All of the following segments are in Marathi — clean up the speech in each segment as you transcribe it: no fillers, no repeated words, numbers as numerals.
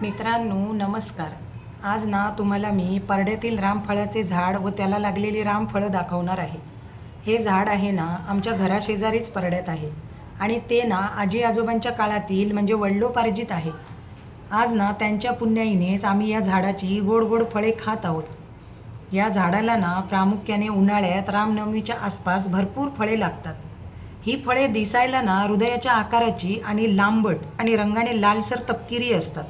मित्रांनो नमस्कार. आज ना तुम्हाला मी परड्यातील रामफळाचे झाड व त्याला लागलेली रामफळं दाखवणार आहे. हे झाड आहे ना आमच्या घराशेजारीच परड्यात आहे आणि ते ना आजी आजोबांच्या काळातील म्हणजे वडिलोपार्जित आहे. आज ना त्यांच्या पुण्याईनेच आम्ही या झाडाची गोड गोड फळे खात आहोत. या झाडाला ना प्रामुख्याने उन्हाळ्यात रामनवमीच्या आसपास भरपूर फळे लागतात. ही फळे दिसायला ना हृदयाच्या आकाराची आणि लांबट आणि रंगाने लालसर तपकिरी असतात.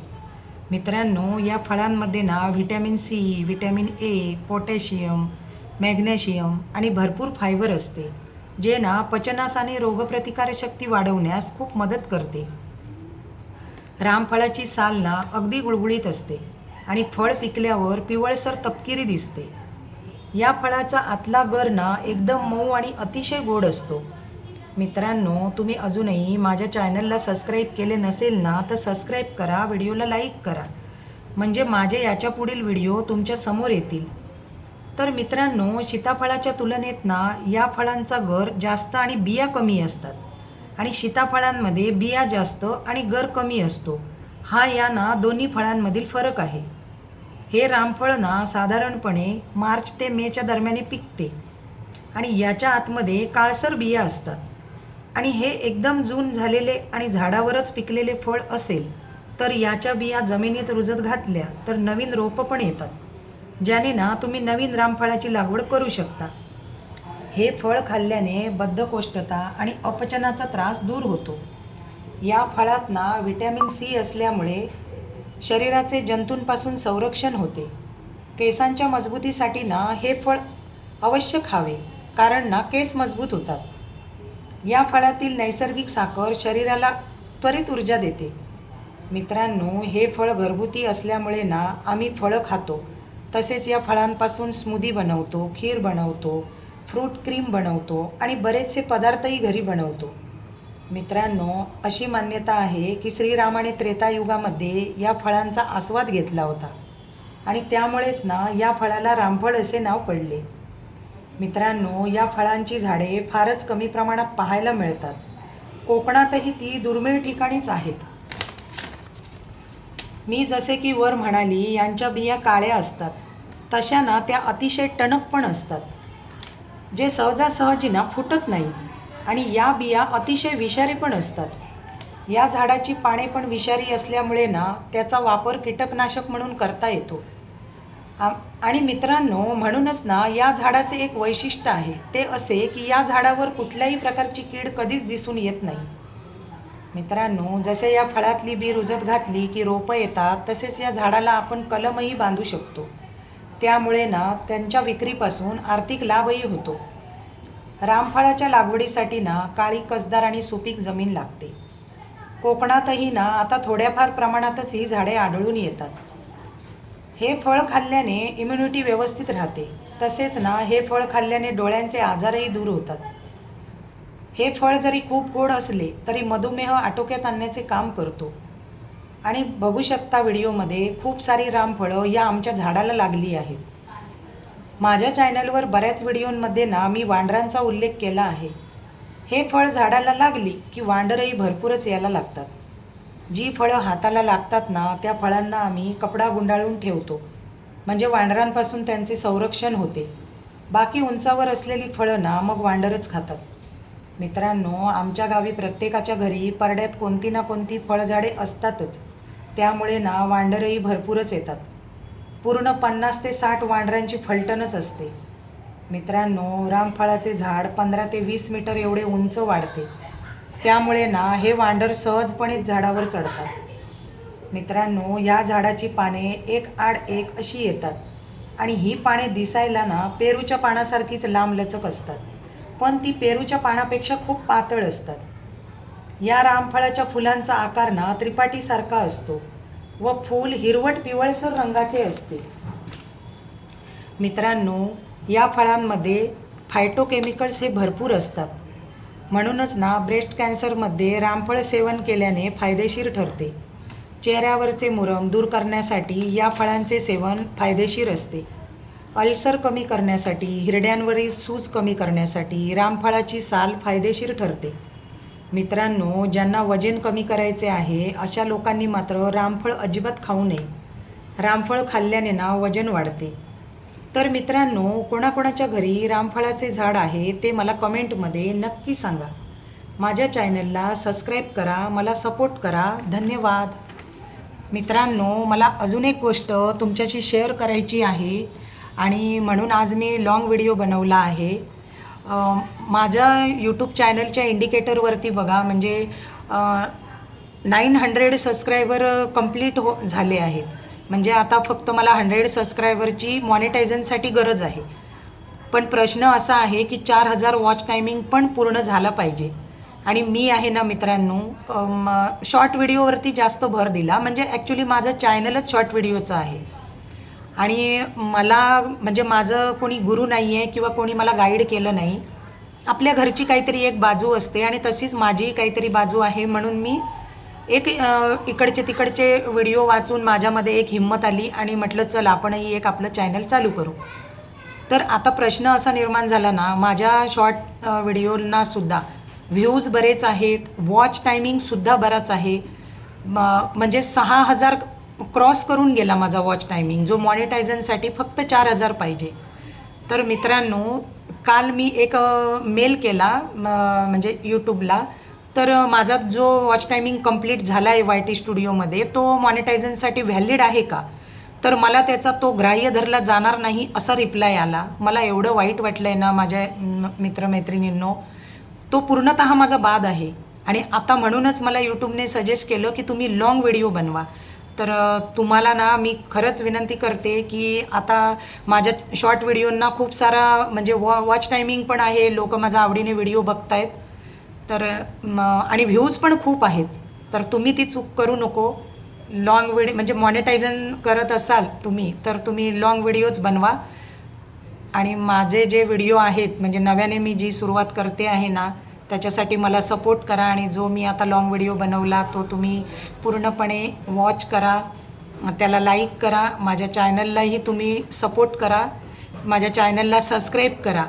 मित्रांनो या फळांमध्ये ना vitamin C, vitamin A, potassium, magnesium आणि भरपूर फायबर असते, जे ना पचनास आणि रोगप्रतिकारशक्ती वाढवण्यास खूप मदत करते. रामफळाची साल ना अगदी गुळगुळीत असते आणि फळ पिकल्यावर पिवळसर तपकिरी दिसते. या फळाचा आतला गर ना एकदम मऊ आणि अतिशय गोड असतो. मित्रांनो तुम्ही अजूनही माझ्या चॅनलला सबस्क्राईब केले नसेल ना तर सबस्क्राईब करा, व्हिडिओला लाईक करा, म्हणजे माझे याच्या पुढील व्हिडिओ तुमच्या समोर येतील. तर मित्रांनो सीताफळाच्या तुलनेत ना या फळांचा गर जास्त आणि बिया कमी असतात आणि सीताफळांमध्ये बिया जास्त आणि गर कमी असतो. हा या ना दोन्ही फळांमधील फरक आहे. हे रामफळ ना साधारणपणे मार्च ते मेच्या दरम्यान पिकते आणि याच्या आतमध्ये काळसर बिया असतात. आणि हे एकदम जून झालेले आणि झाडावरच पिकलेले फळ असेल तर याच्या बिया जमिनीत रुजत घातल्या तर नवीन रोपं पण येतात, ज्याने ना तुम्ही नवीन रामफळाची लागवड करू शकता. हे फळ खाल्ल्याने बद्धकोष्ठता आणि अपचनाचा त्रास दूर होतो. या फळात ना व्हिटॅमिन सी असल्यामुळे शरीराचे जंतूंपासून संरक्षण होते. केसांच्या मजबूतीसाठी ना हे फळ अवश्य खावे, कारण ना केस मजबूत होतात. या फळातील नैसर्गिक साखर शरीराला त्वरित ऊर्जा देते. मित्रांनो हे फळ घरगुती असल्यामुळे ना आम्ही फळं खातो, तसेच या फळांपासून स्मूदी बनवतो, खीर बनवतो, फ्रूट क्रीम बनवतो आणि बरेचसे पदार्थही घरी बनवतो. मित्रांनो अशी मान्यता आहे की श्रीरामाने त्रेतायुगामध्ये या फळांचा आस्वाद घेतला होता आणि त्यामुळेच ना या फळाला रामफळ असे नाव पडले. मित्रांनो या फळांची झाडे फारच कमी प्रमाणात पाहायला मिळतात. कोकणातही ती दुर्मिळ ठिकाणीच आहेत. मी जसे की वर म्हणाली यांच्या बिया काळ्या असतात, तशा ना त्या अतिशय टणक पण असतात, जे सहजासहजी ना फुटत नाहीत. आणि या बिया अतिशय विषारी पण असतात. या झाडाची पाने पण विषारी असल्यामुळे ना त्याचा वापर कीटकनाशक म्हणून करता येतो. आणि मित्रांनो म्हणूनच ना या झाडाचे एक वैशिष्ट्य आहे, ते असे की या झाडावर कुठल्याही प्रकारची कीड कधीच दिसून येत नाही. मित्रांनो जसे या फळातली बी रुजत घातली की रोपं येतात, तसेच या झाडाला आपण कलमही बांधू शकतो. त्यामुळे ना त्यांच्या विक्रीपासून आर्थिक लाभही होतो. रामफळाच्या लागवडीसाठी ना काळी कसदार आणि सुपीक जमीन लागते. कोकणातही ना आता थोड्याफार प्रमाणातच ही झाडे आढळून येतात. हे फळ खाल्ल्याने इम्युनिटी व्यवस्थित राहते, तसेच ना हे फळ खाल्ल्याने डोळ्यांचे आजारही दूर होतात. हे फळ जरी खूप गोड असले तरी मधुमेह आटोक्यात आणण्याचे काम करतो. आणि बघू शकता व्हिडिओमध्ये खूप सारी रामफळं या आमच्या झाडाला लागली आहेत. माझ्या चॅनलवर बऱ्याच व्हिडिओंमध्ये ना मी वांडरांचा उल्लेख केला आहे. हे फळ झाडाला लागली की वांडरही भरपूरच यायला लागतात. जी फळं हाताला लागतात ना त्या फळांना आम्ही कपडा गुंडाळून ठेवतो, म्हणजे वांडरांपासून त्यांचे संरक्षण होते. बाकी उंचावर असलेली फळं ना मग वांडरच खातात. मित्रांनो आमच्या गावी प्रत्येकाच्या घरी परड्यात कोणती ना कोणती फळझाडे असतातच, त्यामुळे ना वांडरही भरपूरच येतात. पूर्ण 50 ते 60 वांडरांची फलटणच असते. मित्रांनो रामफळाचे झाड 15 ते 20 मीटर एवढे उंच वाढते, त्यामुळे ना हे वांडर सहजपणे झाडावर चढतात. मित्रांनो या झाडाची पाने एक आड एक अशी येतात आणि ही पाने दिसायला ना पेरूच्या पानासारखीच लांबलचक असतात, पण ती पेरूच्या पानापेक्षा खूप पातळ असतात. या रामफळाच्या फुलांचा आकार ना त्रिपाटीसारखा असतो व फूल हिरवट पिवळसर रंगाचे असते. मित्रांनो या फळांमध्ये फायटोकेमिकल्स हे भरपूर असतात, म्हणूनच ना ब्रेस्ट कॅन्सरमध्ये रामफळ सेवन केल्याने फायदेशीर ठरते. चेहऱ्यावरचे मुरम दूर करण्यासाठी या फळांचे सेवन फायदेशीर असते. अल्सर कमी करण्यासाठी, हिरड्यांवरील सूज कमी करण्यासाठी रामफळाची साल फायदेशीर ठरते. मित्रांनो, ज्यांना वजन कमी करायचे आहे अशा लोकांनी मात्र रामफळ अजिबात खाऊ नये. रामफळ खाल्ल्याने ना वजन वाढते. तर मित्रांनो, कोणाकोणाच्या घरी रामफळाचे झाड आहे ते मला कमेंटमध्ये नक्की सांगा. माझ्या चॅनलला सबस्क्राईब करा, मला सपोर्ट करा. धन्यवाद. मित्रांनो, मला अजून एक गोष्ट तुमच्याशी शेअर करायची आहे आणि म्हणून आज मी लॉंग व्हिडिओ बनवला आहे. माझ्या यूट्यूब चॅनलच्या इंडिकेटरवरती बघा, म्हणजे 900 सबस्क्रायबर कंप्लीट झाले आहेत. म्हणजे आता फक्त मला 100 सबस्क्रायबरची मॉनिटायझनसाठी गरज आहे. पण प्रश्न असा आहे की 4000 वॉच टायमिंग पण पूर्ण झाला पाहिजे. आणि मी आहे ना मित्रांनो, शॉर्ट व्हिडिओवरती जास्त भर दिला. म्हणजे ॲक्च्युली माझं चॅनलच शॉर्ट व्हिडिओचं आहे. आणि मला म्हणजे माझं कोणी गुरु नाही आहे किंवा कोणी मला गाईड केलं नाही. आपल्या घरची काहीतरी एक बाजू असते आणि तशीच माझी काहीतरी बाजू आहे. म्हणून मी एक इकडचे तिकडचे व्हिडिओ वाचून माझ्यामध्ये एक हिंमत आली आणि म्हटलं चल आपणही एक आपलं चॅनल चालू करू. तर आता प्रश्न असा निर्माण झाला ना, माझ्या शॉर्ट व्हिडिओंनासुद्धा व्ह्यूज बरेच आहेत, वॉच टायमिंगसुद्धा बराच आहे. म्हणजे 6000 क्रॉस करून गेला माझा वॉच टायमिंग, जो मॉनिटायझनसाठी फक्त 4000 पाहिजे. तर मित्रांनो, काल मी एक मेल केला म्हणजे यूट्यूबला. तर माझा जो वॉच टायमिंग कंप्लीट झाला आहे YT स्टुडिओमध्ये, तो मॉनिटायझनसाठी व्हॅलिड आहे का? तर मला त्याचा तो ग्राह्य धरला जाणार नाही असा रिप्लाय आला. मला एवढं वाईट वाटलं आहे ना माझ्या मित्रमैत्रिणींनो. तो पूर्णतः माझा बाद आहे. आणि आता म्हणूनच मला यूट्यूबने सजेस्ट केलं की तुम्ही लॉंग व्हिडिओ बनवा. तर तुम्हाला ना मी खरंच विनंती करते की आता माझ्या शॉर्ट व्हिडिओंना खूप सारा म्हणजे वॉच टायमिंग पण आहे, लोक माझ्या आवडीने व्हिडिओ बघतायत. तर आणि व्ह्यूज पण खूप आहेत. तर तुम्ही ती चूक करू नको. लॉंग व्हिडिओ म्हणजे मॉनिटायझन करत असाल तुम्ही, तर तुम्ही लॉंग व्हिडिओज बनवा. आणि माझे जे व्हिडिओ आहेत म्हणजे नव्याने मी जी सुरुवात करते आहे ना, त्याच्यासाठी मला सपोर्ट करा. आणि जो मी आता लॉंग व्हिडिओ बनवला तो तुम्ही पूर्णपणे वॉच करा, त्याला लाईक करा. माझ्या चॅनललाही तुम्ही सपोर्ट करा, माझ्या चॅनलला सबस्क्राईब करा.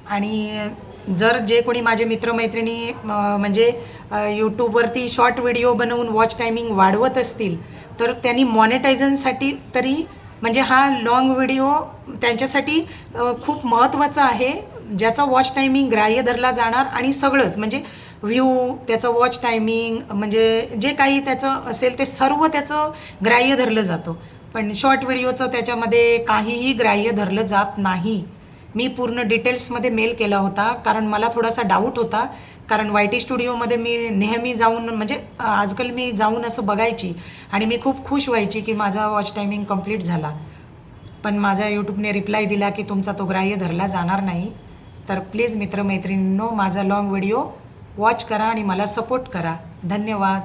आणि जर जे कोणी माझे मित्रमैत्रिणी म्हणजे यूट्यूबवरती शॉर्ट व्हिडिओ बनवून वॉच टायमिंग वाढवत असतील, तर त्यांनी मॉनिटायझनसाठी तरी म्हणजे हा लॉंग व्हिडिओ त्यांच्यासाठी खूप महत्त्वाचा आहे, ज्याचा वॉच टायमिंग ग्राह्य धरला जाणार. आणि सगळंच म्हणजे व्ह्यू, त्याचं वॉच टायमिंग, म्हणजे जे काही त्याचं असेल ते सर्व त्याचं ग्राह्य धरलं जातं. पण शॉर्ट व्हिडिओचं त्याच्यामध्ये काहीही ग्राह्य धरलं जात नाही. मी पूर्ण डिटेल्समध्ये मेल केला होता, कारण मला थोडासा डाऊट होता. कारण YT स्टुडिओमध्ये मी नेहमी जाऊन म्हणजे आजकाल मी जाऊन असं बघायची आणि मी खूप खुश व्हायची की माझा वॉच टायमिंग कंप्लीट झाला. पण माझ्या यूट्यूबने रिप्लाय दिला की तुमचा तो ग्राह्य धरला जाणार नाही. तर प्लीज मित्रमैत्रिणींनो, माझा लॉंग व्हिडिओ वॉच करा आणि मला सपोर्ट करा. धन्यवाद.